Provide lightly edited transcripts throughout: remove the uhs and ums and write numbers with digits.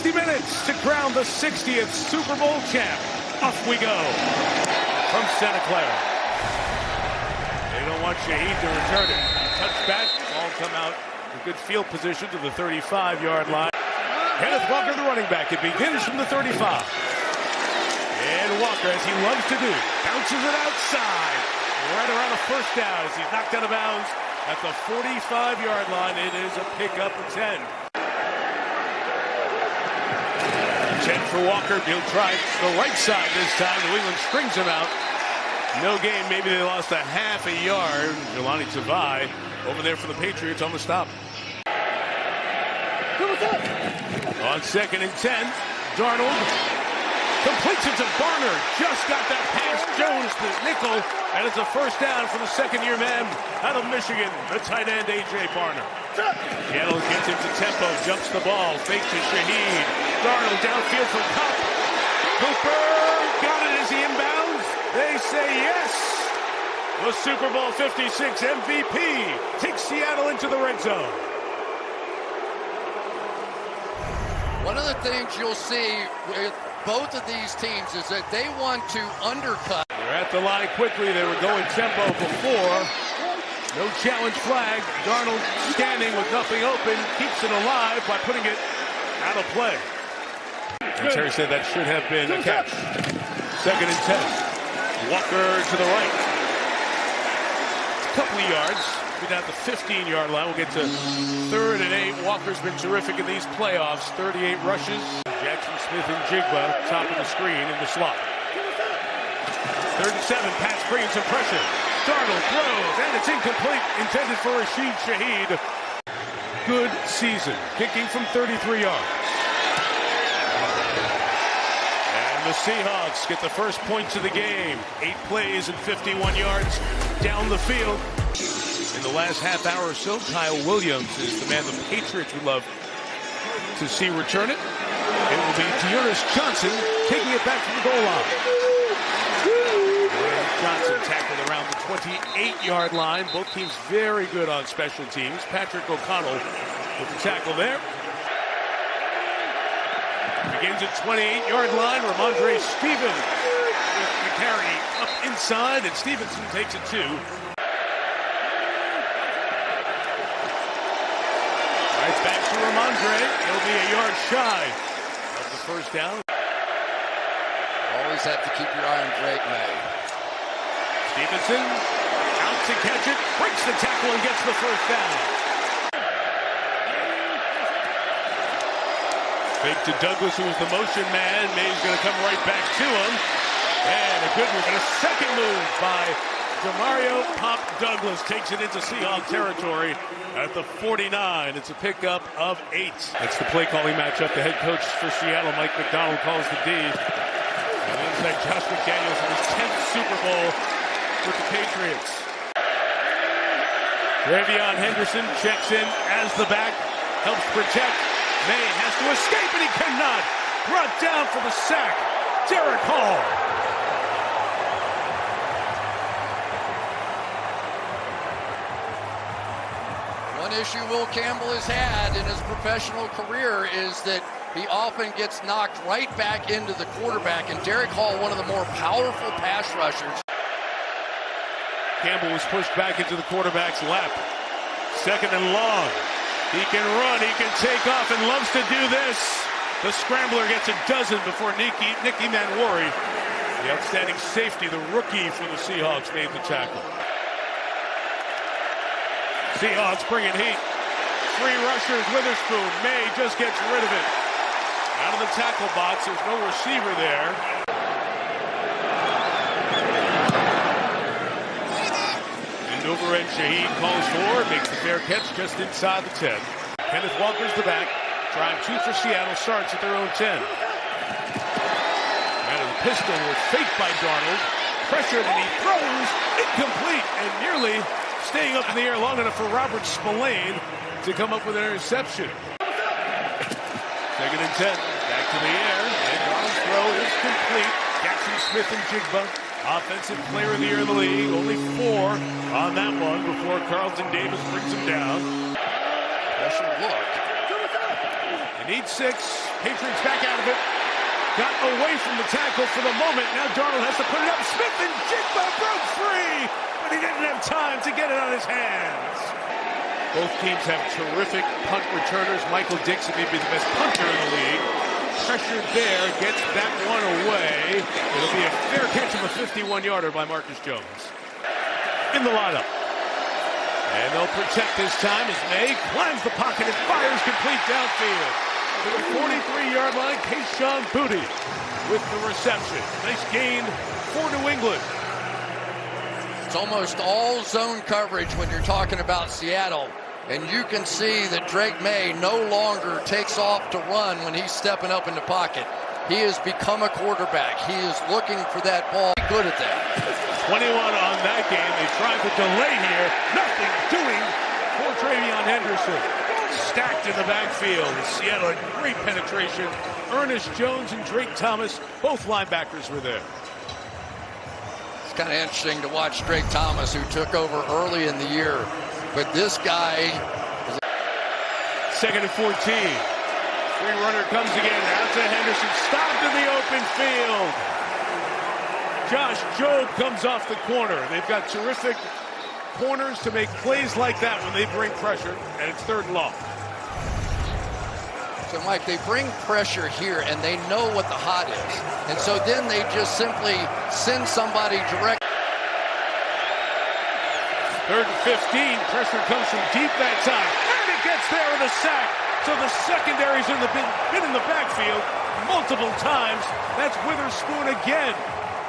60 minutes to crown the 60th Super Bowl champ. Off we go from Santa Clara. They don't want Shaheed to return it. Touchback, ball come out in good field position to the 35-yard line. Kenneth Walker, the running back. It begins from the 35. And Walker, as he loves to do, bounces it outside. Right around the first down as he's knocked out of bounds at the 45-yard line. It is a pickup of 10. 10 for Walker. He'll try the right side this time. New England strings him out. No gain. Maybe they lost a half a yard. Jelani Tavai over there for the Patriots on the stop. On 2nd and 10, Darnold completes it to Barner. Just got that past Jones to nickel. And it's a first down for the second-year man out of Michigan, the tight end, A.J. Barner. Seattle gets into tempo, jumps the ball, fake to Shaheed. Darnold downfield for Cup. Cooper got it as he inbounds. They say yes. The Super Bowl 56 MVP takes Seattle into the red zone. One of the things you'll see with both of these teams is that they want to undercut. They're at the line quickly. They were going tempo before. No challenge flag. Darnold standing with nothing open. Keeps it alive by putting it out of play. And Terry said that should have been a catch. 2nd and 10. Walker to the right. A couple of yards. We're down at the 15-yard line. We'll get to 3rd and 8. Walker's been terrific in these playoffs. 38 rushes. Jackson Smith and Jigba, top of the screen in the slot. 3rd and 7. Pats bringing some pressure. Darnold throws, and it's incomplete. Intended for Rashid Shaheed. Good season. Kicking from 33 yards. And the Seahawks get the first points of the game. 8 plays and 51 yards down the field. In the last half hour or so, Kyle Williams is the man the Patriots would love to see return it. It will be Dearness Johnson taking it back from the goal line. Johnson tackled around the 28-yard line. Both teams very good on special teams. Patrick O'Connell with the tackle there. Begins at 28-yard line. Ramondre Stevens with the carry up inside, and Stevenson takes it 2. Right back to Ramondre. He'll be a yard shy of the first down. Always have to keep your eye on Drake Maye. Stevenson out to catch it, breaks the tackle and gets the first down. Fake to Douglas, who was the motion man. Maye's going to come right back to him. And a good move, and a second move by Demario Pop Douglas takes it into Seahawks territory at the 49. It's a pickup of 8. That's the play calling matchup. The head coach for Seattle, Mike McDonald, calls the D. And inside Josh McDaniels in his 10th Super Bowl with the Patriots. Ravion Henderson checks in as the back, helps protect. Maye has to escape, and he cannot. Brought down for the sack, Derek Hall. One issue Will Campbell has had in his professional career is that he often gets knocked right back into the quarterback, and Derek Hall, one of the more powerful pass rushers. Campbell was pushed back into the quarterback's lap. 2nd and long. He can run, he can take off, and loves to do this. The scrambler gets a dozen before Nicky Manwari, the outstanding safety, the rookie for the Seahawks, made the tackle. Seahawks bringing heat. 3 rushers, Witherspoon. Maye just gets rid of it. Out of the tackle box, there's no receiver there. And over and Shaheed calls for, makes the fair catch just inside the 10. Kenneth Walker's the back. Drive 2 for Seattle, starts at their own 10. And the pistol was faked by Darnold. Pressured, and he throws. Incomplete, and nearly staying up in the air long enough for Robert Spillane to come up with an interception. 2nd and 10. Back to the air. And Darnold's throw is complete. Jackson Smith and Jigba, offensive player of the year in the league. Only 4 on that one before Carlton Davis brings him down. Pressure look. They need 6. Patriots back out of it. Got away from the tackle for the moment. Now Darnold has to put it up. Smith and Jigba broke free, but he didn't have time to get it on his hands. Both teams have terrific punt returners. Michael Dixon may be the best punter in the league. Pressured there, gets that one away. It'll be a fair catch of a 51-yarder by Marcus Jones. In the lineup. And they'll protect this time as Maye climbs the pocket and fires complete downfield. To the 43-yard line, Kayshon Boutte with the reception. Nice gain for New England. It's almost all zone coverage when you're talking about Seattle. And you can see that Drake Maye no longer takes off to run when he's stepping up in the pocket. He has become a quarterback. He is looking for that ball. Good at that. 21 on that game. They tried to delay here. Nothing doing for Travion Henderson. Stacked in the backfield. Seattle had great penetration. Ernest Jones and Drake Thomas, both linebackers were there. It's kind of interesting to watch Drake Thomas, who took over early in the year. But this guy... Second and 14. Free runner comes again. Out to Henderson. Stopped in the open field. Josh Jobe comes off the corner. They've got terrific corners to make plays like that when they bring pressure, and it's 3rd and long. So, Mike, they bring pressure here, and they know what the hot is. And so then they just simply send somebody direct. 3rd and 15. Pressure comes from deep that time. And it gets there with a sack. So the secondary's been in the backfield multiple times. That's Witherspoon again.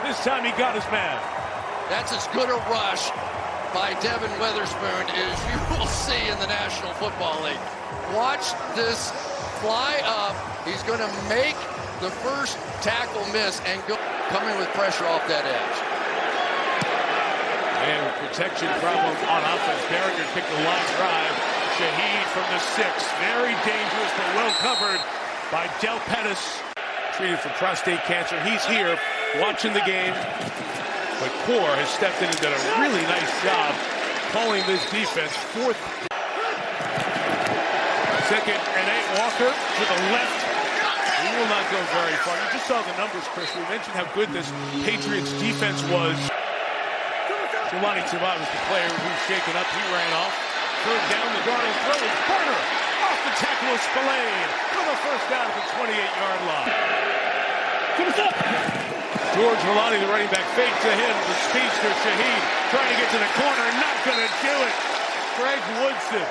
This time he got his man. That's as good a rush by Devin Witherspoon as you will see in the National Football League. Watch this fly up. He's going to make the first tackle miss and go coming with pressure off that edge. And protection problem on offense. Berringer kicked the line drive. Shaheed from the 6. Very dangerous, but well covered by Del Pettis. Treated for prostate cancer. He's here watching the game. But Core has stepped in and done a really nice job calling this defense. 4th. 2nd and 8. Walker to the left. He will not go very far. You just saw the numbers, Chris. We mentioned how good this Patriots defense was. Jelani Tabat was the player who's shaken up. He ran off. 3rd down, the Darnold throw. Burner off the tackle of Spillane for the first down at the 28-yard line. George Holani, the running back, fake to him. The speedster Shaheed trying to get to the corner. Not going to do it. Greg Woodson,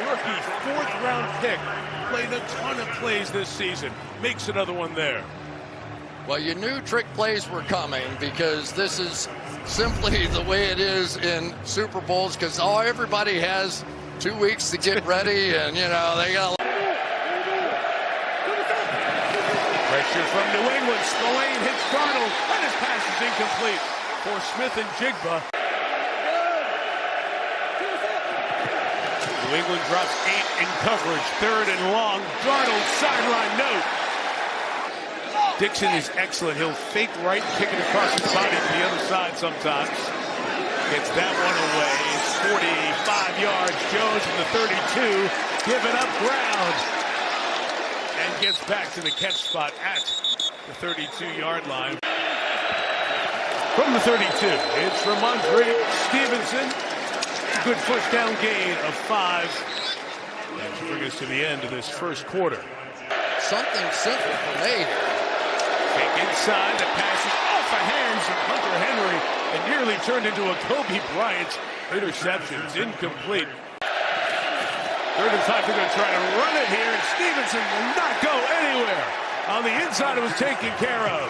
rookie 4th-round pick, played a ton of plays this season. Makes another one there. Well, you knew trick plays were coming because this is simply the way it is in Super Bowls because everybody has 2 weeks to get ready and, you know, they got pressure from New England. Spillane hits Darnold and his pass is incomplete for Smith and Jigba. New England drops 8 in coverage. 3rd and long. Darnold sideline note. Dixon is excellent. He'll fake right, kick it across his body to the other side sometimes. Gets that one away. It's 45 yards. Jones from the 32, giving up ground. And gets back to the catch spot at the 32-yard line. From the 32, it's Ramondre Stevenson. A good first down gain of 5. That should bring us to the end of this first quarter. something simple for Maye here. Kick inside, the pass is off the hands of Hunter Henry and nearly turned into a Kobe Bryant interception. It's incomplete. 3rd and 5, they're going to try to run it here, and Stevenson will not go anywhere. On the inside, it was taken care of.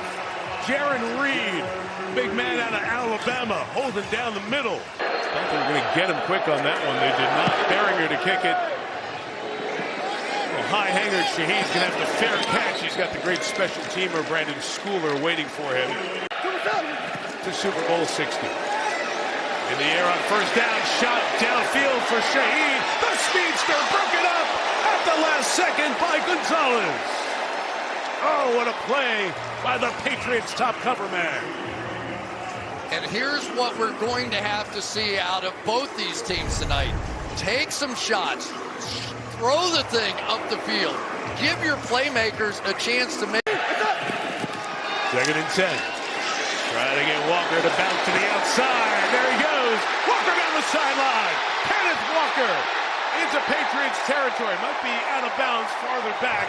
Jaron Reed, big man out of Alabama, holding down the middle. Thought they were going to get him quick on that one. They did not. Berringer to kick it. Well, high hanger Shaheed's going to have the fair catch. He's got the great special teamer Brandon Schooler waiting for him to Super Bowl 60. In the air on first down, shot downfield for Shaheed. The speedster broken up at the last second by Gonzalez. Oh, what a play by the Patriots top cover man. And here's what we're going to have to see out of both these teams tonight. Take some shots, throw the thing up the field, Give your playmakers a chance to make. 2nd and 10. Trying to get Walker to bounce to the outside. There he goes. Walker down the sideline. Kenneth Walker into Patriots territory. Might be out of bounds farther back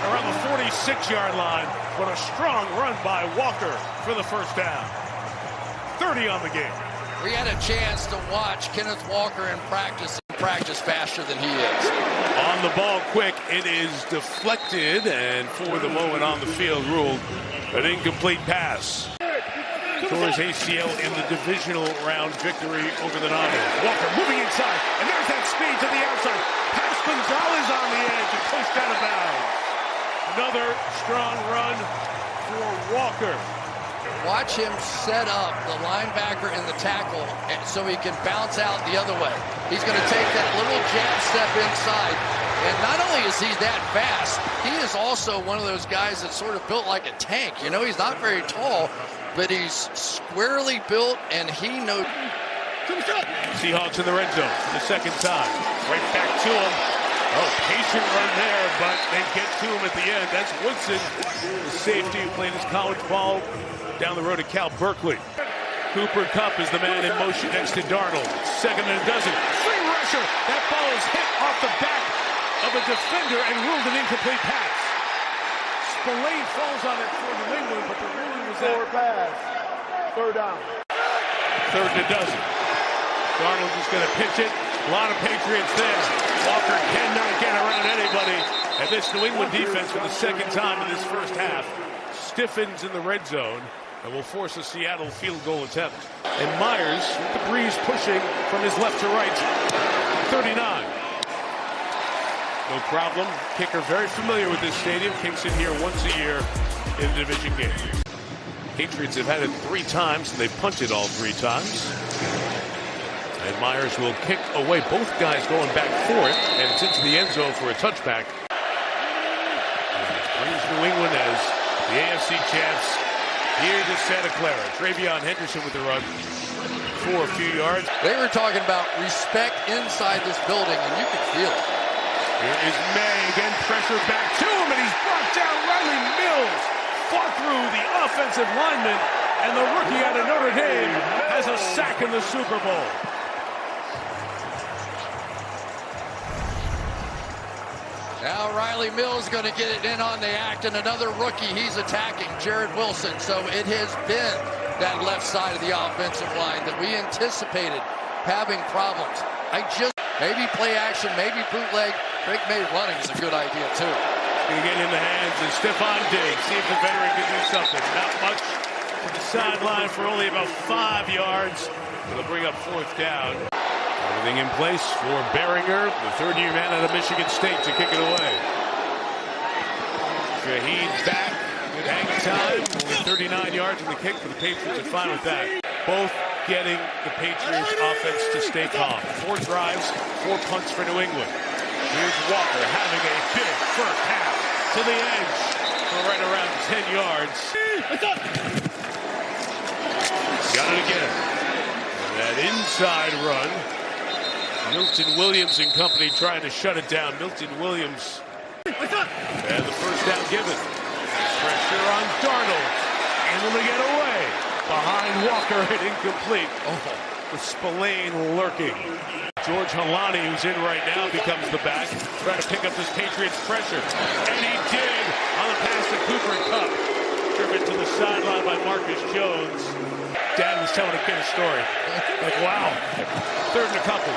around the 46-yard line. But a strong run by Walker for the first down. 30 on the game. We had a chance to watch Kenneth Walker in practice faster than he is. On the ball quick, it is deflected, and for the moment on the field ruled an incomplete pass. Towards ACL in the divisional round victory over the Niners. Walker moving inside, and there's that speed to the outside. Pass Gonzalez on the edge and pushed out of bounds. Another strong run for Walker. Watch him set up the linebacker in the tackle so he can bounce out the other way. He's going to take that little jab step inside. And not only is he that fast, he is also one of those guys that's sort of built like a tank. You know, he's not very tall, but he's squarely built, and he knows. Seahawks in the red zone for the second time. Right back to him. Oh, patient run there, but they get to him at the end. That's Woodson, the safety who played his college ball down the road at Cal Berkeley. Cooper Kupp is the man in motion next to Darnold. 2nd and a dozen. Free rusher. That ball is hit off the back of a defender and ruled an incomplete pass. Spillane falls on it for New England, but the ruling was that. Pass. 3rd down. 3rd and a dozen. Darnold just going to pitch it. A lot of Patriots there. Walker cannot get around anybody. And this New England defense for the second time in this first half stiffens in the red zone and will force a Seattle field goal attempt. And Myers, with the breeze pushing from his left to right. 39. No problem. Kicker very familiar with this stadium. Kicks in here once a year in the division game. Patriots have had it 3 times, and they've punted all 3 times. And Myers will kick away. Both guys going back for it, and it's into the end zone for a touchback. And brings New England as the AFC champs here to Santa Clara. Travion Henderson with the run for a few yards. They were talking about respect inside this building, and you could feel it. Here is Maye, again pressure back to him, and he's brought down. Riley Mills fought through the offensive lineman, and the rookie out of Notre Dame has a sack in the Super Bowl. Now Riley Mills going to get it in on the act, and another rookie he's attacking, Jared Wilson. So it has been that left side of the offensive line that we anticipated having problems. Maybe play action, maybe bootleg. Drake Maye running is a good idea too. Going to get in the hands of Stephon Diggs. See if the veteran can do something. Not much to the sideline for only about 5 yards. It'll bring up 4th down. Everything in place for Behringer, the 3rd-year man out of Michigan State, to kick it away. Shaheed back with hang time. Only 39 yards in the kick for the Patriots are fine with that. Both getting the Patriots offense to stay calm. 4 drives, 4 punts for New England. Here's Walker having a big first half to the edge for right around 10 yards. Got it again. And that inside run. Milton Williams and company trying to shut it down. Milton Williams. And the first down given. Pressure on Darnold. Able to get away. Behind Walker and incomplete. With Spillane lurking. George Holani, who's in right now, becomes the back. Trying to pick up this Patriots pressure. And he did on the pass to Cooper Kupp. Driven to the sideline by Marcus Jones. Dad was telling a kid a story. Like, wow. 3rd and a couple.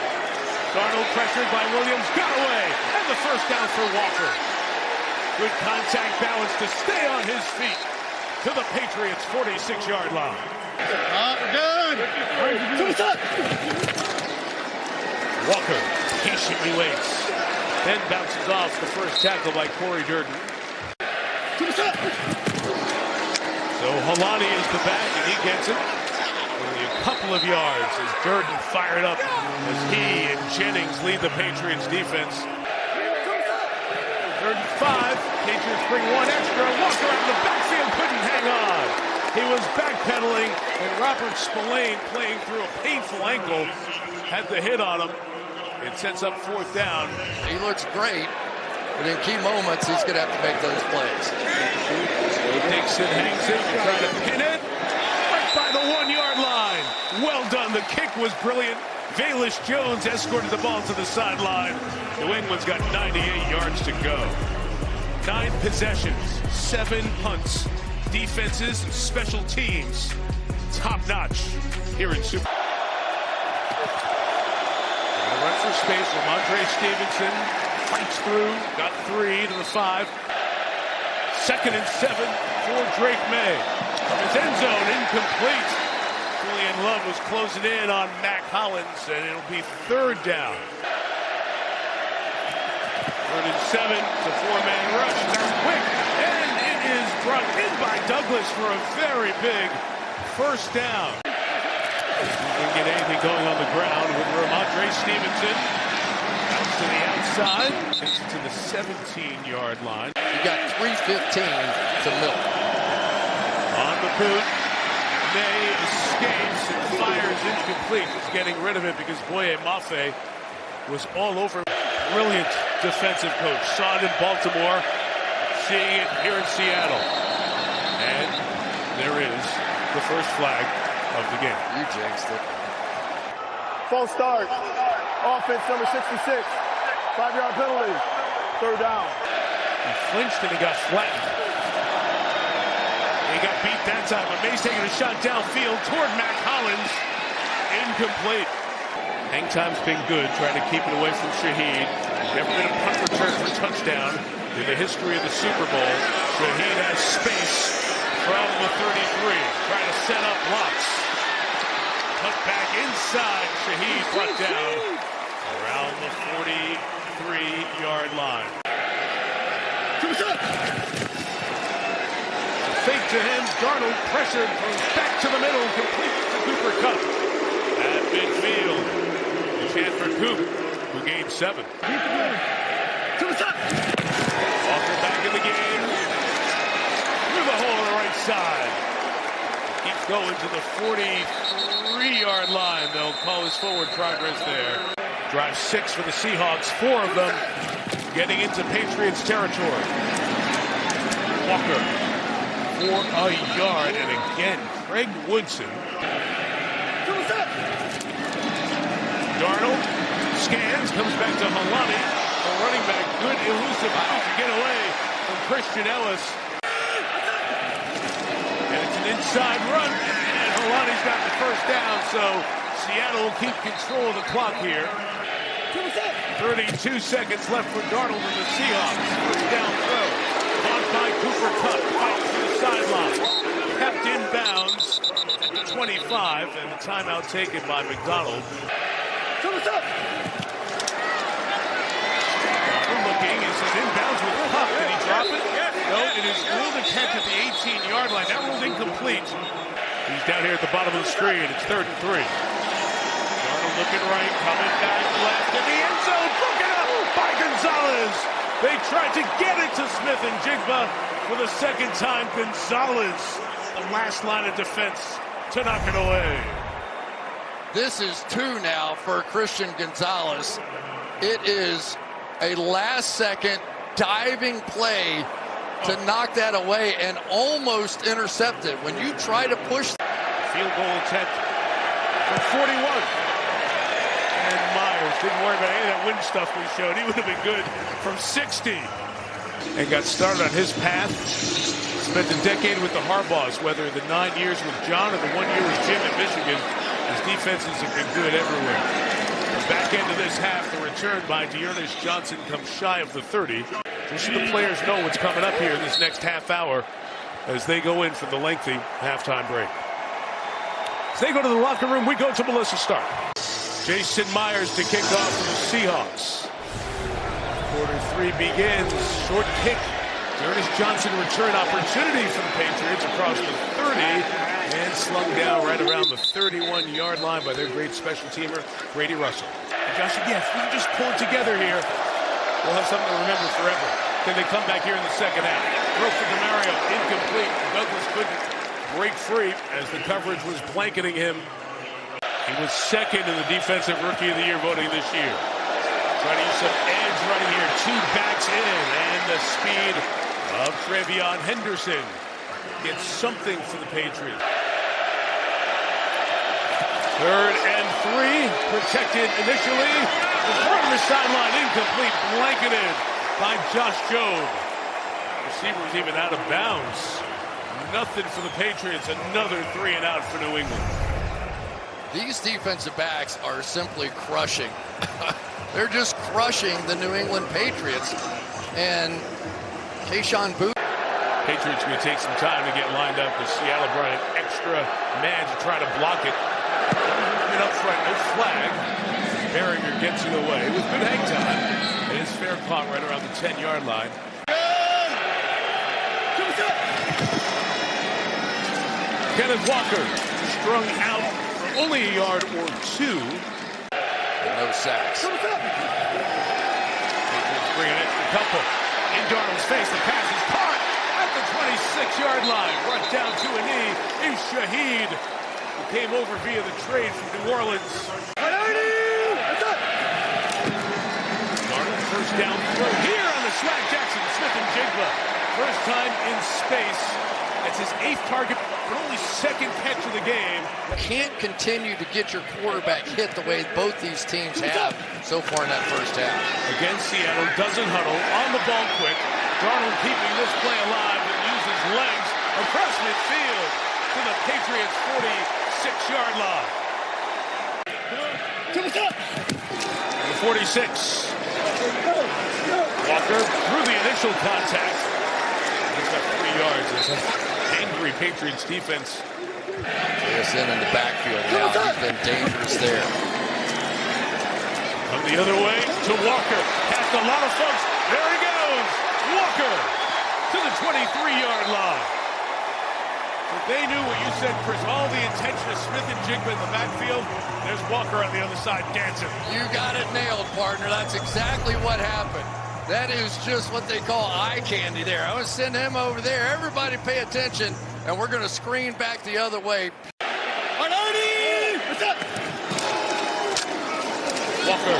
Darnold pressured by Williams, got away, and the first down for Walker. Good contact balance to stay on his feet to the Patriots' 46-yard line. Good. Walker patiently waits, then bounces off the first tackle by Corey Durden. So Holani is the back, and he gets it. Only a couple of yards as Durden fired up as he and Jennings lead the Patriots defense. 3rd and 5. Patriots bring 1 extra. Walker out of the backfield couldn't hang on. He was backpedaling, and Robert Spillane, playing through a painful ankle, had the hit on him. It sets up 4th down. He looks great. but in key moments, he's going to have to make those plays. Dixon hangs it to try to pin it. Right by the 1-yard line. Well done. The kick was brilliant. Baelish Jones escorted the ball to the sideline. New England's got 98 yards to go. 9 possessions, 7 punts. Defenses and special teams, top-notch here in Super. Run for space from Andre Stevenson. Fights through, got 3 to the 5. 2nd and 7 for Drake Maye. From his end zone, incomplete. Julian Love was closing in on Mac Hollins, and it'll be 3rd down. 3rd and 7 to 4-man rush. They're quick, and it is brought in by Douglas for a very big 1st down. Didn't get anything going on the ground with Ramondre Stevenson. Bounce to the outside, takes it to the 17-yard line. You got 3:15 to milk. On the boot, May escapes and fires incomplete. He's getting rid of it because Boye Mafe was all over. Brilliant defensive coach. Saw it in Baltimore, seeing it here in Seattle. And there is the first flag of the game. You jinxed it. False start. Offense number 66. 5-yard penalty. 3rd down. He flinched and he got flattened. He got beat that time, but May's taking a shot downfield toward Mac Hollins. Incomplete. Hang time's been good, trying to keep it away from Shaheed. Never been a punt return for touchdown in the history of the Super Bowl. Shaheed has space from the 33, trying to set up blocks. Put back inside, Shaheed brought down around the 43-yard line. Fake to him, Darnold pressured, throws back to the middle, complete to Cooper Kupp. At midfield, a chance for Coop, who gained 7. Walker back in the game, through the hole on the right side. Keeps going to the 43-yard line. They'll call his forward progress there. Drive 6 for the Seahawks, 4 of them getting into Patriots territory. Walker for a yard, and again, Craig Woodson. Darnold scans, comes back to Halani. The running back, good elusive move to get away from Christian Ellis. And it's an inside run, and Halani's got the 1st down, so Seattle will keep control of the clock here. 32 seconds left for Darnold and the Seahawks. 1st down throw. Caught by Cooper Kupp, fights to the sideline. Kept in bounds at the 25, and the timeout taken by McDonald. Darnold looking, it says inbounds with Kupp. Did he drop it? No, it is ruled a catch at the 18-yard line. That ruled incomplete. He's down here at the bottom of the screen. It's 3rd and 3. Darnold looking right, coming back left in the end zone. Broken up by Gonzalez. They tried to get it to Smith and Jigba for the 2nd time. Gonzalez, the last line of defense, to knock it away. This is 2 now for Christian Gonzalez. It is a last-second diving play to knock that away and almost intercept it. When you try to push... Field goal attempt from 41. And Myers didn't worry about any of that wind stuff we showed. He would have been good from 60. And got started on his path. Spent a decade with the Harbaughs, whether the 9 years with John or the 1 year with Jim at Michigan. His defenses have been good everywhere. The back end of this half, the return by Dearness Johnson comes shy of the 30. Just so the players know what's coming up here in this next half hour as they go in for the lengthy halftime break. As they go to the locker room, we go to Melissa Stark. Jason Myers to kick off for the Seahawks. Quarter 3 begins. Short kick. Dearness Johnson return opportunity for the Patriots across the 30 and slung down right around the 31-yard line by their great special teamer, Brady Russell. And Josh, again, if we can just pull it together here, we'll have something to remember forever. Can they come back here in the 2nd half? Throw for DeMario, incomplete. Douglas couldn't break free as the coverage was blanketing him. He was 2nd in the Defensive Rookie of the Year voting this year. Trying to use some edge running here. 2 backs in, and the speed of Trevion Henderson gets something for the Patriots. 3rd and 3, protected initially. The front of the sideline, incomplete, blanketed by Josh Jobe. Receiver was even out of bounds. Nothing for the Patriots. Another 3 and out for New England. These defensive backs are simply crushing. They're just crushing the New England Patriots. And Keyshawn Booth. Patriots going to take some time to get lined up. The Seattle brought an extra man to try to block it. And up front, no flag. Berringer gets it away with good hang time. It is fair caught right around the 10-yard line. Kenneth Walker strung out for only a yard or 2. And no sacks. Patriots bringing it. Couple in Darnold's face. The pass is caught at the 26-yard line. Brought down to a knee is Shaheed, who came over via the trade from New Orleans. Darnold first down throw here on the swag. Jackson, Smith and Jigba. First time in space. That's his 8th target, but only 2nd catch of the game. Can't continue to get your quarterback hit the way both these teams have so far in that first half. Again, Seattle doesn't huddle, on the ball quick. Darnold keeping this play alive and uses legs across midfield to the Patriots' 46-yard line. The 46. Walker through the initial contact. He's got 3 yards. It's an angry Patriots defense. JSN in the backfield now. He's been dangerous there. Come the other way to Walker. Past a lot of folks. There he goes. Walker to the 23-yard line. But they knew what you said, Chris. All the attention of Smith and Jigba in the backfield. There's Walker on the other side dancing. You got it nailed, partner. That's exactly what happened. That is just what they call eye candy there. I was send him over there. Everybody pay attention, and we're going to screen back the other way. What's up? Walker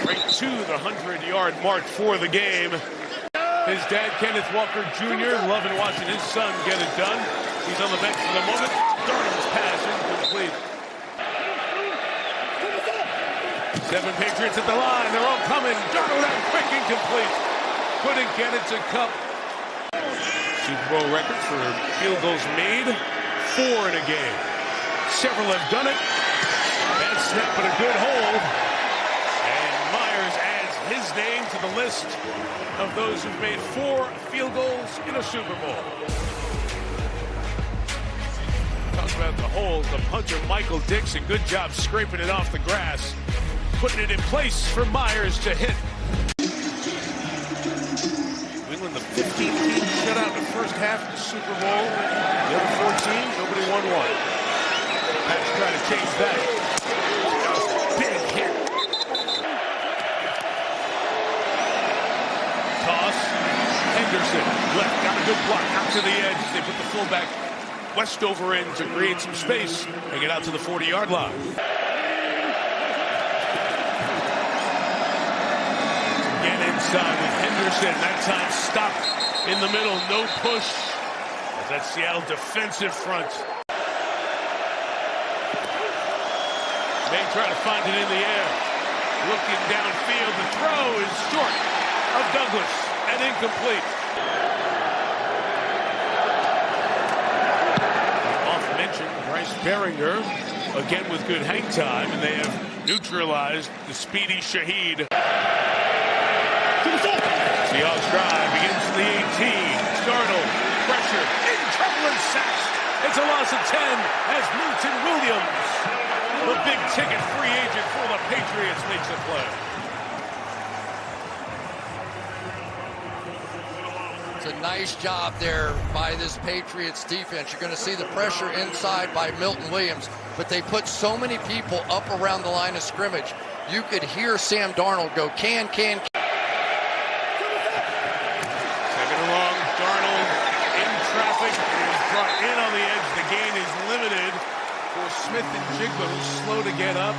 right to the 100-yard mark for the game. His dad, Kenneth Walker Jr., loving watching his son get it done. He's on the bench for the moment. Darnold's pass incomplete. 7 Patriots at the line. They're all coming. Darnold out quick, incomplete. Couldn't get it to Cup. Super Bowl record for field goals made. 4 in a game. Several have done it. Bad snap, but a good hold. And Myers adds his name to the list of those who've made 4 field goals in a Super Bowl. Talk about the hold. The punter, Michael Dixon. Good job scraping it off the grass. Putting it in place for Myers to hit. New England, the 15-team shutout in the first half of the Super Bowl. The other 14, nobody won one. Pat's trying to change that. Big hit. Toss. Henderson left, got a good block out to the edge. They put the fullback Westover in to create some space and get out to the 40-yard line. Again inside with Henderson. That time stopped in the middle. No push. As that Seattle defensive front. May try to find it in the air. Looking downfield. The throw is short of Douglas and incomplete. Off-mentioned Bryce Berringer again with good hang time, and they have neutralized the speedy Shaheed. Seahawks drive begins from the 18. Darnold, pressure, in trouble and sacked. It's a loss of 10 as Milton Williams, the big ticket free agent for the Patriots, makes a play. It's a nice job there by this Patriots defense. You're going to see the pressure inside by Milton Williams, but they put so many people up around the line of scrimmage. You could hear Sam Darnold go, can. Second and long, Darnold in traffic, is brought in on the edge. The gain is limited for Smith and Jigba, who's slow to get up.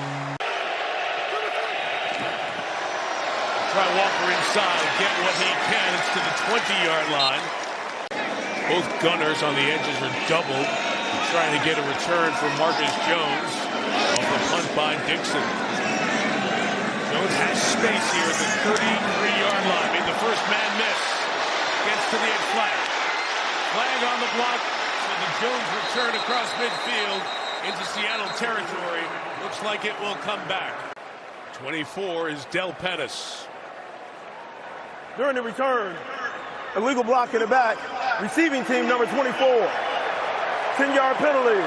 try Walker inside, get what he can. It's to the 20-yard line. Both gunners on the edges are doubled. Trying to get a return from Marcus Jones off the punt by Dixon. Jones has space here at the 33-yard line. Made the first man miss. Gets to the edge flag. Flag on the block. So the Jones return across midfield into Seattle territory. Looks like it will come back. 24 is Del Pettis. During the return, illegal block in the back. Receiving team number 24. 10-yard penalty.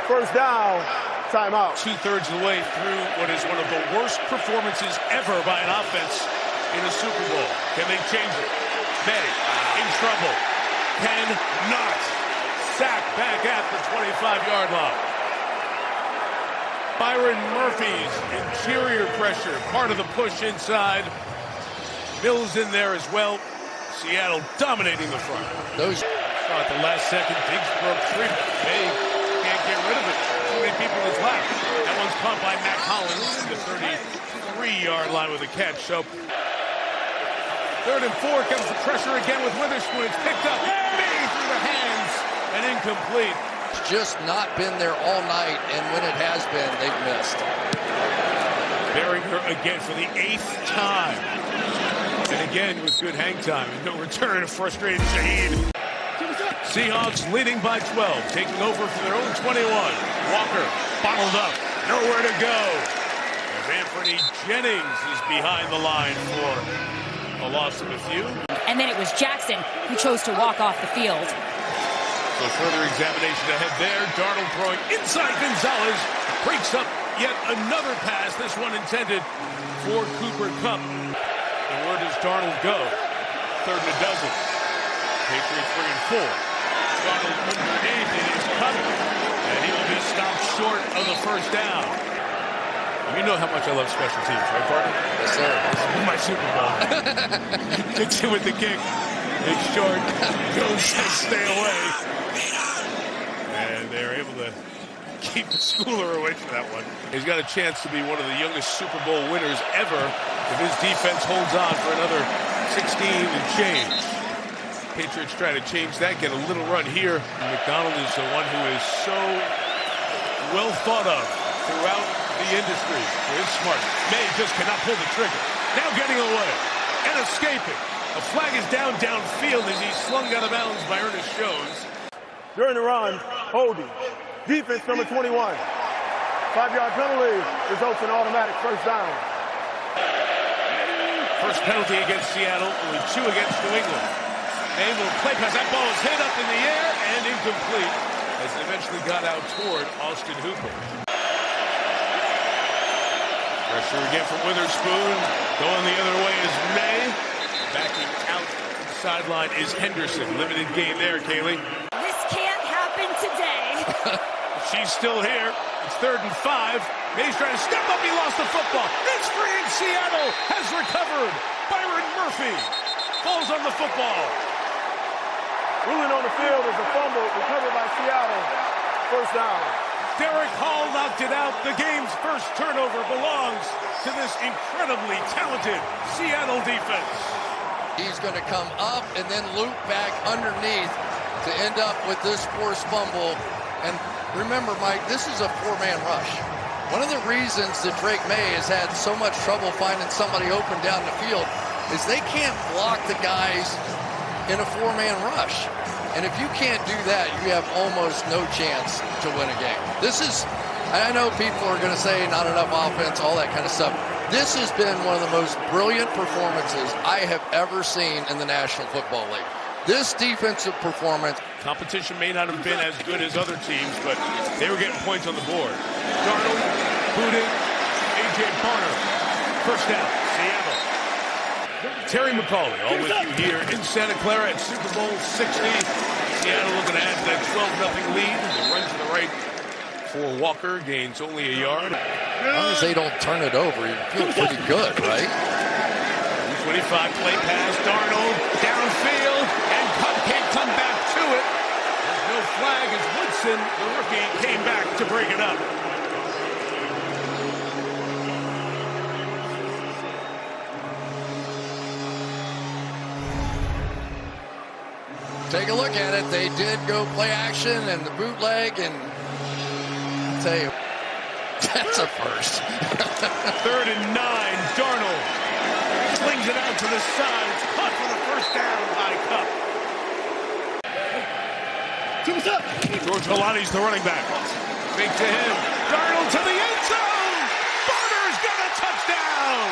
First down. Timeout. 2/3 of the way through what is one of the worst performances ever by an offense in a Super Bowl. Can they change it? May in trouble. Cannot. Sack back at the 25-yard line. Byron Murphy's interior pressure, part of the push inside. Mills in there as well. Seattle dominating the front. Those at the last second, Diggs broke free. May can't get rid of it. Too many people in his lap. That one's caught by Matt Collins at the 33-yard line with a catch. So 3rd and 4 comes the pressure again with Witherspoon. It's picked up. May through the hands and incomplete. It's just not been there all night, and when it has been, they've missed. Bearing her again for the 8th time. And again with good hang time. And no return, a frustrated Shaheed. Seahawks leading by 12, taking over for their own 21. Walker bottled up, nowhere to go. As Anthony Jennings is behind the line for a loss of a few. And then it was Jackson who chose to walk off the field. So further examination ahead there. Darnold throwing inside Gonzalez. Breaks up yet another pass, this one intended for Cooper Kupp. And where does Darnold go? 3rd and a dozen. Patriots bringing 4. Darnold underneath, it is Kupp, and he will be stopped short of the first down. You know how much I love special teams, right, partner? Yes, sir. This is my Super Bowl. Gets in with the kick. It's short. Jones says stay away. And they're able to keep the schooler away from that one. He's got a chance to be one of the youngest Super Bowl winners ever if his defense holds on for another 16 and change. Patriots try to change that, get a little run here. McDonald is the one who is so well thought of throughout the industry. So it's smart. May just cannot pull the trigger. Now getting away and escaping. A flag is downfield as he's slung out of bounds by Ernest Jones. During the run, holding. Defense number 21. 5-yard penalty results in automatic first down. First penalty against Seattle, only 2 against New England. Able to play pass. That ball is hit up in the air and incomplete as it eventually got out toward Austin Hooper. Pressure again from Witherspoon. Going the other way is May. Backing out the sideline is Henderson. Limited gain there, Kaylee. This can't happen today. She's still here. It's 3rd and 5. May's trying to step up. He lost the football. It's free and Seattle has recovered. Byron Murphy falls on the football. Ruling on the field is a fumble recovered by Seattle. First down. Derek Hall knocked it out. The game's first turnover belongs to this incredibly talented Seattle defense. He's going to come up and then loop back underneath to end up with this forced fumble. And remember, Mike, this is a 4-man rush. One of the reasons that Drake Maye has had so much trouble finding somebody open down the field is they can't block the guys in a 4-man rush. And if you can't do that, you have almost no chance to win a game. This is, I know people are going to say not enough offense, all that kind of stuff. This has been one of the most brilliant performances I have ever seen in the National Football League. This defensive performance. Competition may not have been as good as other teams, but they were getting points on the board. Darnold, booted, A.J. Barner. First down, Seattle. Terry McCauley, all with you here in Santa Clara at Super Bowl 60. Seattle looking to add to that 12-0 lead. They run to the right for Walker, gains only a yard. As long as they don't turn it over, you feel pretty good, right? 25 play pass, Darnold downfield, and Kupp can't come back to it. There's no flag as Woodson, the rookie, came back to break it up. Take a look at it. They did go play action and the bootleg, and I'll tell you, that's a first. 3rd and 9. Darnold slings it out to the side. It's caught for the first down by Cup. George Holani's the running back. Fake to him. Darnold to the end zone. Barner's got a touchdown.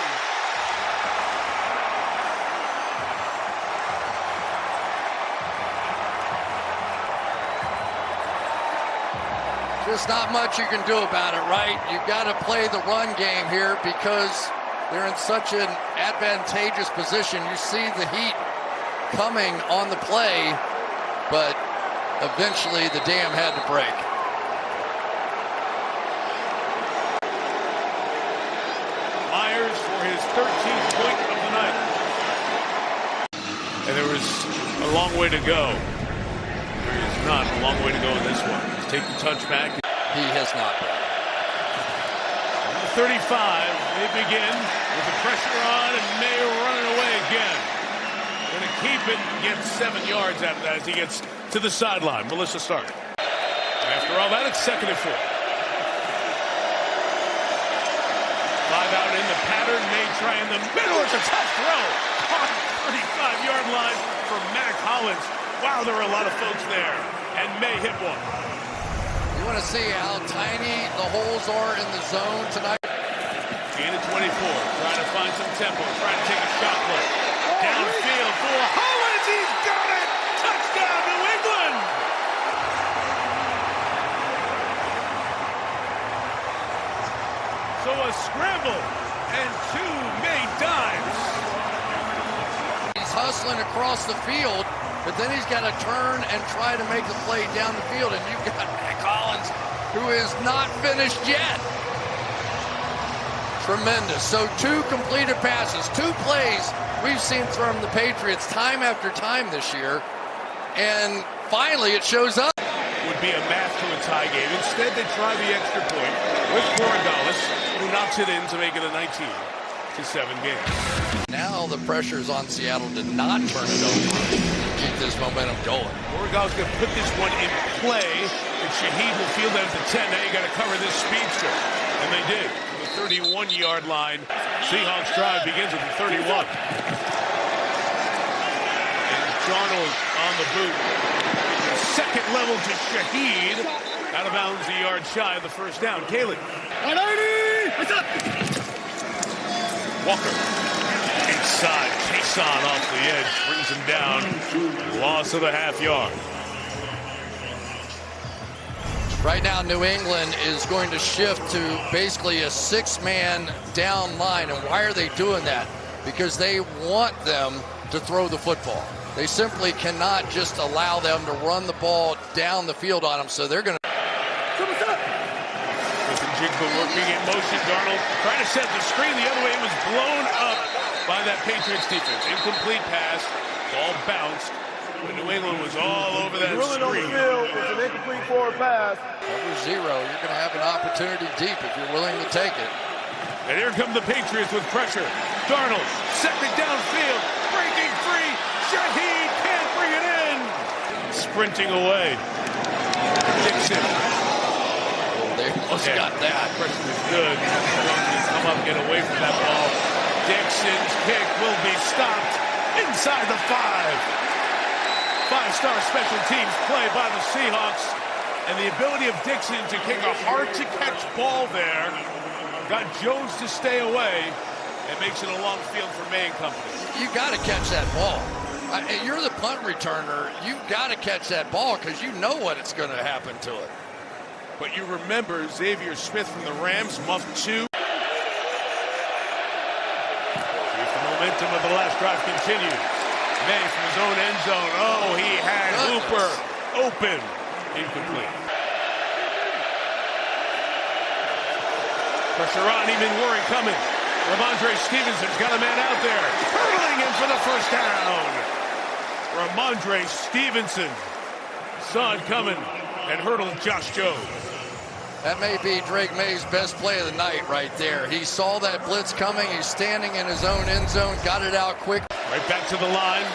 There's not much you can do about it, right? You've got to play the run game here because they're in such an advantageous position. You see the heat coming on the play, but eventually the dam had to break. Myers for his 13th point of the night. And there was a long way to go. There is not a long way to go in this one. Take the touchback. He has not been. 35, they begin with the pressure on, and Maye running away again. Going to keep it and get 7 yards out of that as he gets to the sideline. Melissa Stark. After all that, it's 2nd and 4. 5 out in the pattern. Maye try in the middle. It's a tough throw. On 35-yard line for Mac Hollins. Wow, there were a lot of folks there. And Maye hit one. You want to see how tiny the holes are in the zone tonight? Gain of 24, trying to find some tempo, trying to take a shot play. Downfield for Hollins, he's got it! Touchdown, New England! So a scramble and 2 Maye dimes. He's hustling across the field, but then he's got to turn and try to make the play down the field, and you've got Mac Hollins, who is not finished yet. Tremendous. So 2 completed passes, 2 plays we've seen from the Patriots time after time this year, and finally it shows up. Would be a math to a tie game. Instead, they try the extra point with Corrigales, who knocks it in to make it a 19-7 game. Now the pressure's on Seattle to not turn it over, keep this momentum going. Corrigales going to put this one in play, and Shaheed will field out at the 10. Now you got to cover this speedster, and they did. 31-yard line. Seahawks drive begins at the 31. And Darnold on the boot. The second level to Shaheed. Out of bounds a yard shy of the first down. Kaylee. 180! What's up? Walker. Inside. Kason off the edge. Brings him down. Loss of a half yard. Right now, New England is going to shift to basically a 6-man down line. And why are they doing that? Because they want them to throw the football. They simply cannot just allow them to run the ball down the field on them. So they're going to. Jigba working in motion. Darnold trying to set the screen the other way. It was blown up by that Patriots defense. Incomplete pass. Ball bounced. But New England was all over that Drilling on the screen. field with an incomplete forward pass. Cover 0. You're going to have an opportunity deep if you're willing to take it. And here come the Patriots with pressure. Darnold setting it downfield. Breaking free. Shaheed can't bring it in. Sprinting away. Dixon. They almost got that. Pressure was good. Jones can come up, get away from that ball. Dixon's kick will be stopped inside the 5. 5-star special teams play by the Seahawks. And the ability of Dixon to kick a hard-to-catch ball there got Jones to stay away and makes it a long field for Maye and company. You got to catch that ball. You're the punt returner. You've got to catch that ball because you know what it's going to happen to it. But you remember Xavier Smith from the Rams, muffed 2. See if the momentum of the last drive continues. Maye from his own end zone. Oh, he had Hooper open. Incomplete. Pressure on, even Warren coming. Ramondre Stevenson's got a man out there. Hurtling in for the first down. Ramondre Stevenson saw it coming and hurdled Josh Jobe. That may be Drake Maye's best play of the night right there. He saw that blitz coming. He's standing in his own end zone, got it out quick. Right back to the line.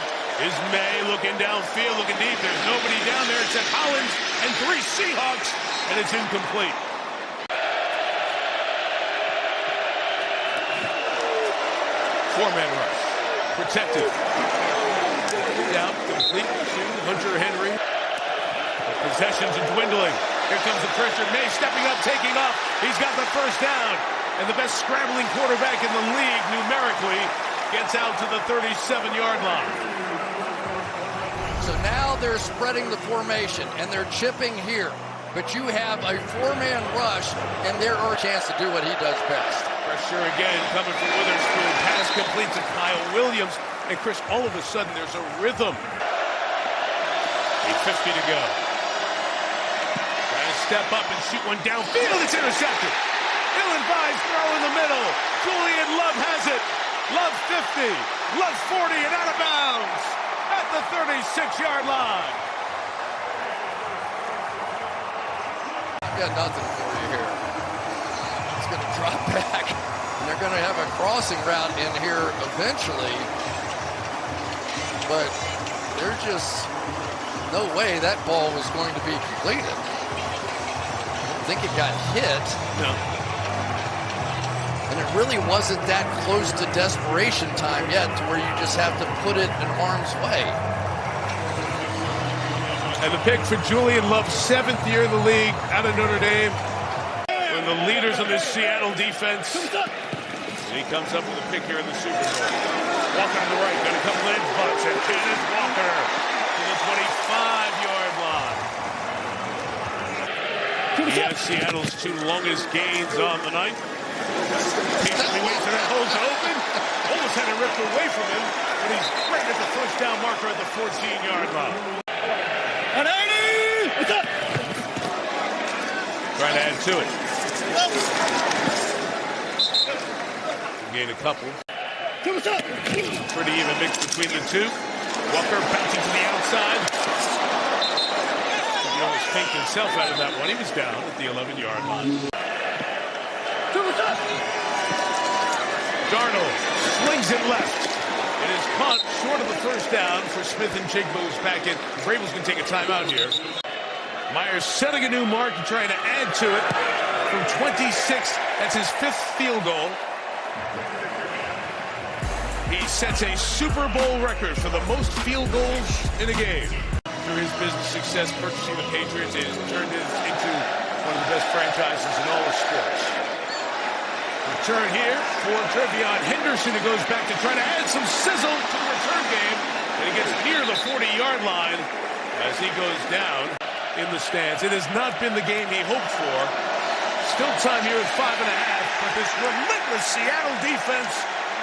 is Maye looking downfield, looking deep. There's nobody down there except Hollins and 3 Seahawks, and it's incomplete. Four-man rush. Protected. Down, complete to Hunter Henry. The possessions are dwindling. Here comes the pressure. Maye stepping up, taking off. He's got the first down. And the best scrambling quarterback in the league numerically gets out to the 37-yard line. So now they're spreading the formation, and they're chipping here. But you have a 4-man rush, and there are a chance to do what he does best. Pressure again coming from Witherspoon. Pass complete to Kyle Williams. And Chris, all of a sudden, there's a rhythm. 8:50 to go. Trying to step up and shoot one downfield. It's intercepted. Levi's throw in the middle. Julian Love has it. Love 50. Love 40 and out of bounds at the 36-yard line. I've got nothing for you here. It's going to drop back, and they're going to have a crossing route in here eventually. But there's just no way that ball was going to be completed. I don't think it got hit. No. And it really wasn't that close to desperation time yet to where you just have to put it in harm's way. And the pick for Julian Love, 7th year in the league out of Notre Dame. One of the leaders of this Seattle defense. And he comes up with a pick here in the Super Bowl. Walker to the right, got a couple edge butts, and Kenneth Walker to the 25-yard line. He has Seattle's 2 longest gains on the night. Patiently waits for that hole to open. Almost had it ripped away from him, but he's right at the first down marker at the 14-yard line. Trying to add to it. Gain a couple. Pretty even mix between the two. Walker bouncing to the outside. He almost faked himself out of that one. He was down at the 11-yard line. Darnold slings it left. It is caught short of the first down for Smith and Jigba, who's back in. Vrabel's going to take a timeout here. Myers setting a new mark and trying to add to it from 26. That's his 5th field goal. He sets a Super Bowl record for the most field goals in a game. Through his business success purchasing the Patriots, it has turned it into one of the best franchises in all of sports. Return here for Trevion Henderson, who goes back to try to add some sizzle to the return game. And he gets near the 40-yard line as he goes down in the stands. It has not been the game he hoped for. Still time here at 5.5, but this relentless Seattle defense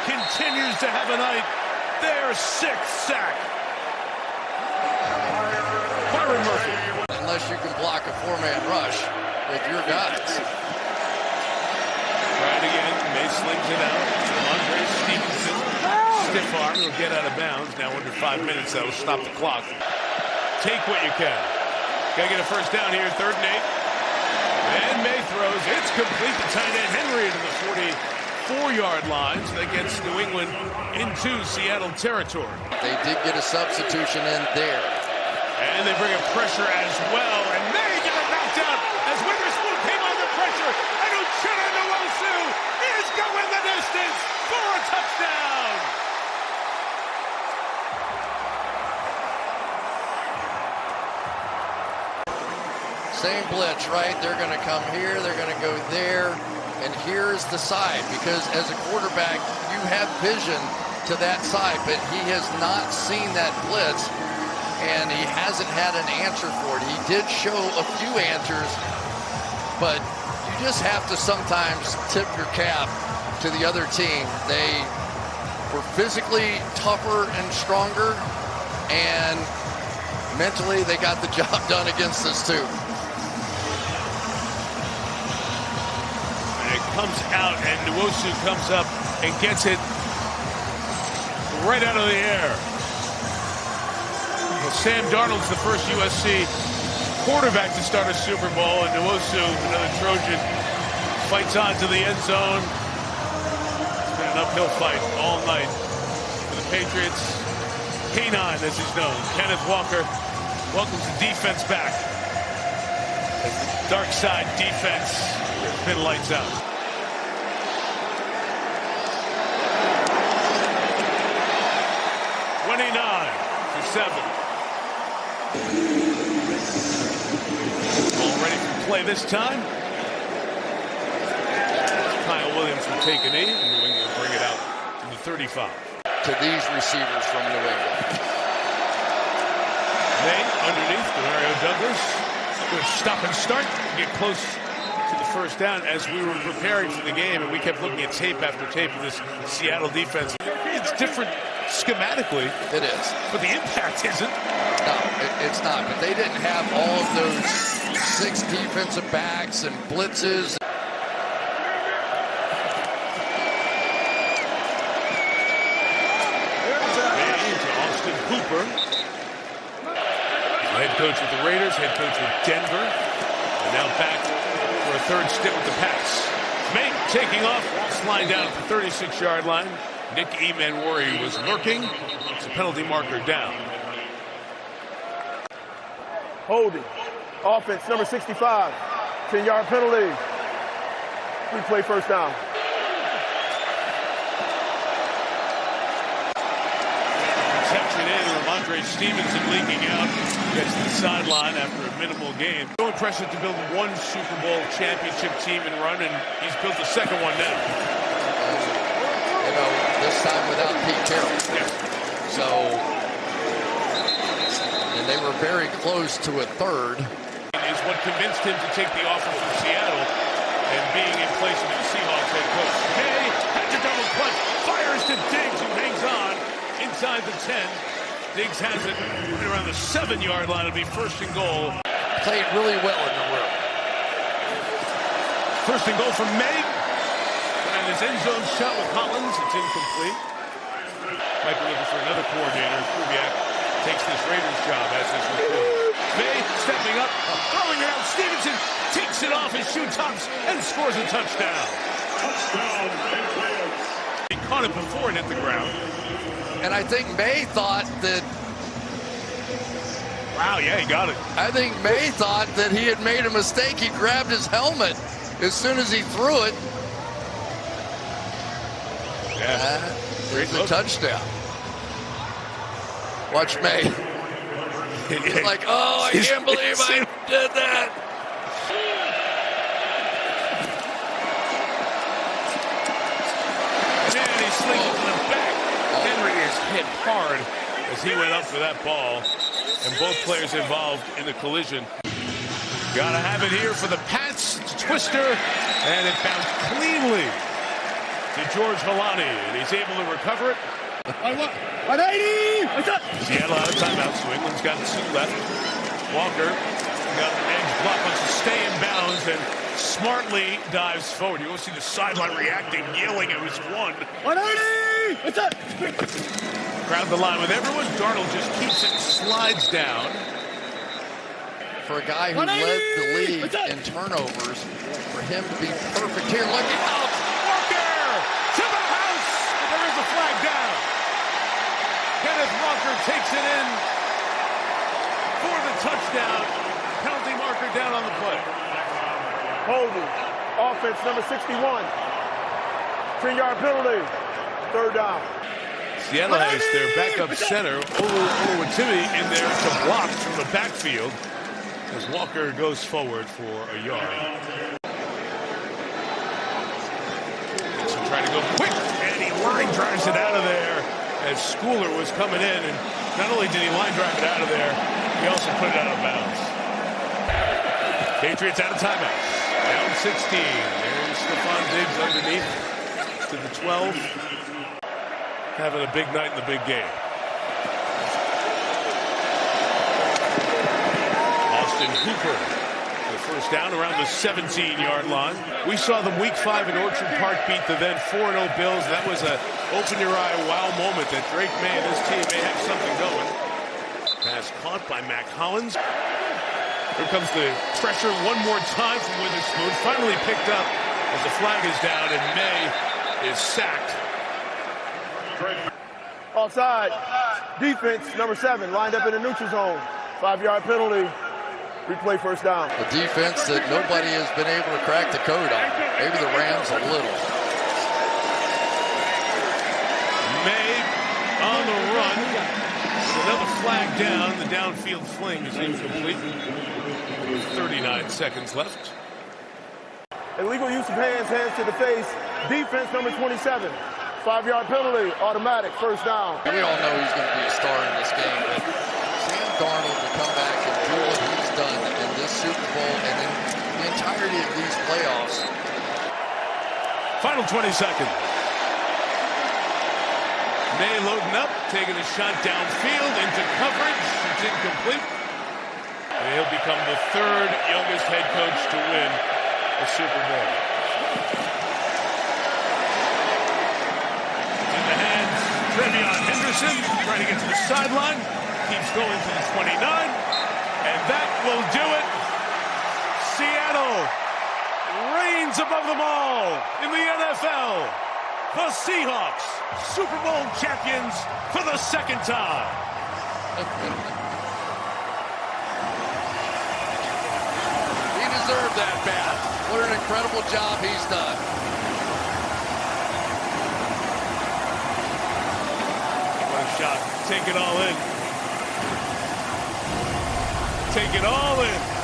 continues to have a night. Their 6th sack. Byron Murphy. Unless you can block a 4-man rush with your guys. Try it again. Maye slings it out. Andre Stevenson. Stiff arm. Will get out of bounds. Now under 5 minutes. That will stop the clock. Take what you can. Got to get a first down here. 3rd and 8. And Maye throws. It's complete to tight end Henry into the 44-yard line. So that gets New England into Seattle territory. They did get a substitution in there. And they bring a pressure as well. And Maye get it knocked out as Witherspoon came under pressure. And Uchenna Nwosu is going the distance for a touchdown. Same blitz, right? They're going to come here, they're going to go there, and here's the side, because as a quarterback, you have vision to that side, but he has not seen that blitz, and he hasn't had an answer for it. He did show a few answers, but you just have to sometimes tip your cap to the other team. They were physically tougher and stronger, and mentally they got the job done against us too. Comes out, and Nwosu comes up and gets it right out of the air. Well, Sam Darnold's the first USC quarterback to start a Super Bowl, and Nwosu, another Trojan, fights on to the end zone. It's been an uphill fight all night for the Patriots. K9, as he's known. Kenneth Walker welcomes the defense back. As the dark side defense has been lights out. All ready for play this time. Kyle Williams will take an 8, and New England will bring it out to the 35. To these receivers from New England. Maye underneath, Demario Douglas. Good stop and start. Get close to the first down as we were preparing for the game, and we kept looking at tape after tape of this Seattle defense. It's different schematically. It is. But the impact isn't. No, it's not. But they didn't have all of those 6 defensive backs and blitzes. Austin Hooper, head coach with the Raiders, head coach with Denver, and now back for a third stint with the Pats. Maye taking off, sliding down at the 36-yard line. Nick Emanwori was lurking. It's a penalty marker down. Holding. Offense, number 65. 10-yard penalty. Replay first down. Protection in, Ramondre Stevenson leaking out. Gets to the sideline after a minimal game. So impressive to build one Super Bowl championship team and run, and he's built the second one now. You know, this time without Pete Carroll. Yes. So, and they were very close to a third. Is what convinced him to take the offer from Seattle and being in place of the Seahawks head coach. Maye had to double clutch, fires to Diggs, who hangs on inside the 10. Diggs has it right around the 7-yard line. It'll be first and goal. Played really well in the room. First and goal from Maye. And his end zone shot with Collins. It's incomplete. Might be looking for another coordinator. Kubiak takes this Raiders job as his recruit. Maye stepping up, throwing it out. Stevenson takes it off his shoe tops and scores a touchdown. He caught it before it hit the ground. And I think Maye thought that... Wow, yeah, he got it. I think Maye thought that he had made a mistake. He grabbed his helmet as soon as he threw it. Yeah. It's a touchdown. Watch Maye. He's like, oh, I can't believe I did that. And he slings it to the back. Henry is hit hard as he went up for that ball. And both players involved in the collision. Gotta have it here for the Pats. It's a twister. And it bounced cleanly to George Holani. And he's able to recover it. 180! What's up? Seattle out of timeouts. New England's got 2 left. Walker got an edge block, wants to stay in bounds, and smartly dives forward. You will see the sideline reacting, yelling. It was 1. 180! What's up? Crowd the line with everyone. Darnold just keeps it, slides down. For a guy who led the league in turnovers, for him to be perfect here. Look out! Walker to the house! But there is a flag down. Kenneth Walker takes it in for the touchdown. Penalty marker down on the play. Holding. Offense, number 61. 10-yard penalty. Third down. Seattle has their backup center, Oluwatimi, in there to block from the backfield as Walker goes forward for a yard. Dixon trying to go quick, and he line drives it out of there as Schooler was coming in. And not only did he line drive it out of there, he also put it out of bounds. Patriots out of timeouts. Down 16. There's Stephon Diggs underneath to the 12. Having a big night in the big game. Austin Hooper, the first down around the 17-yard line. We saw them week 5 in Orchard Park beat the then 4-0 Bills. That was a open-your-eye wow moment that Drake Maye and his team may have something going. Pass caught by Mac Hollins. Here comes the pressure one more time from Witherspoon. Finally picked up as the flag is down and Maye is sacked. Offside. Defense, number 7, lined up in the neutral zone. 5-yard penalty. Replay first down. A defense that nobody has been able to crack the code on. Maybe the Rams a little. Maye on the run. Another flag down. The downfield fling is incomplete. 39 seconds left. Illegal use of hands to the face. Defense, number 27. 5-yard penalty, automatic, first down. We all know he's going to be a star in this game, but Sam Darnold to come back and do what he's done in this Super Bowl and in the entirety of these playoffs. Final 20 seconds. Maye loading up, taking a shot downfield into coverage. It's incomplete. And he'll become the 3rd youngest head coach to win a Super Bowl. In the hands, Trevion Henderson trying to get to the sideline. Keeps going to the 29. And that will do it. Seattle reigns above them all in the NFL. The Seahawks, Super Bowl champions for the 2nd time. He deserved that bat. What an incredible job he's done. What a shot. Take it all in. Take it all in.